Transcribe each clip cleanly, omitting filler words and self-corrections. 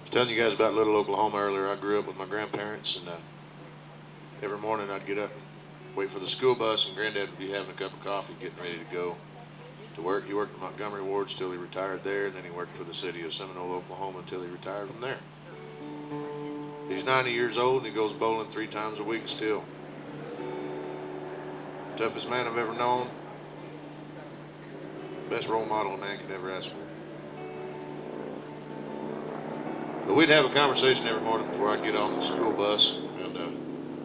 was telling you guys about Little Oklahoma earlier. I grew up with my grandparents, and every morning I'd get up and wait for the school bus, and Granddad would be having a cup of coffee, getting ready to go to work. He worked at Montgomery Ward till he retired there, and then he worked for the city of Seminole, Oklahoma until he retired from there. He's 90 years old, and he goes bowling 3 times a week still. Toughest man I've ever known. Best role model a man could ever ask for. But we'd have a conversation every morning before I'd get on the school bus, and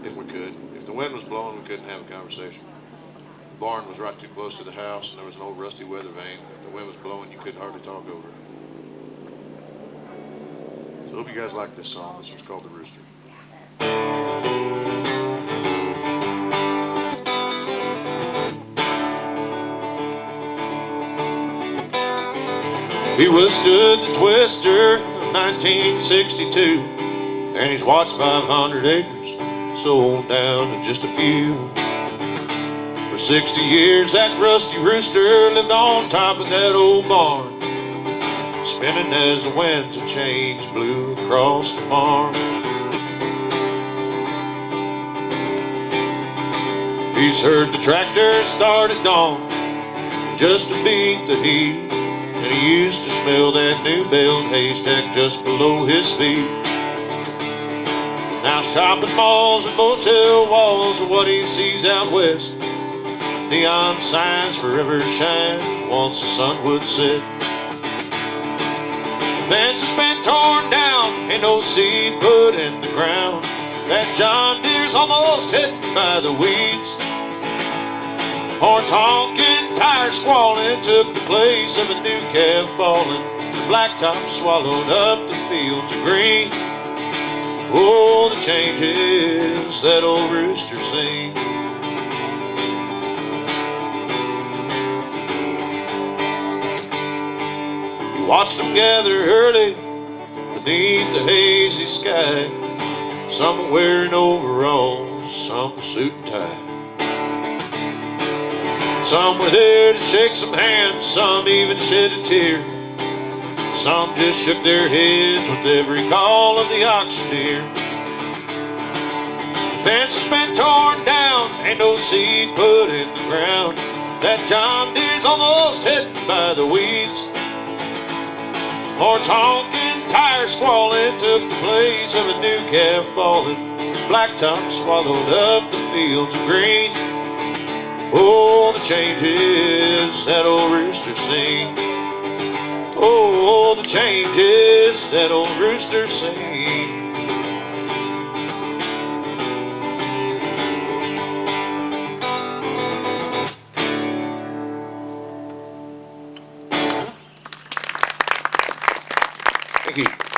if we could. If the wind was blowing, we couldn't have a conversation. The barn was right too close to the house, and there was an old rusty weather vane. If the wind was blowing, you couldn't hardly talk over it. So I hope you guys like this song. This one's called The Rooster. He withstood the twister of 1962, and he's watched 500 acres sold down to just a few. For 60 years that rusty rooster lived on top of that old barn, spinning as the winds of change blew across the farm. He's heard the tractor start at dawn just to beat the heat, and he used to smell that new-built haystack just below his feet. Now shopping malls and motel walls are what he sees out west. Neon signs forever shine once the sun would set. The fence has been torn down, ain't no seed put in the ground. That John Deere's almost hit by the weeds. Horns honking, tires squalling, took the place of a new calf falling. The blacktop swallowed up the fields of green. Oh, the changes that old rooster sing. You watched them gather early beneath the hazy sky. Some were wearing overalls, some suit and tie. Some were there to shake some hands, some even shed a tear. Some just shook their heads with every call of the auctioneer. The fence has been torn down, ain't no seed put in the ground. That John Deere's almost hit by the weeds. Horns honking, tires squalling, took the place of a new calf falling. Blacktop swallowed up the fields of green. Oh, the changes that old rooster sing. Oh, the changes that old rooster sing. Thank you.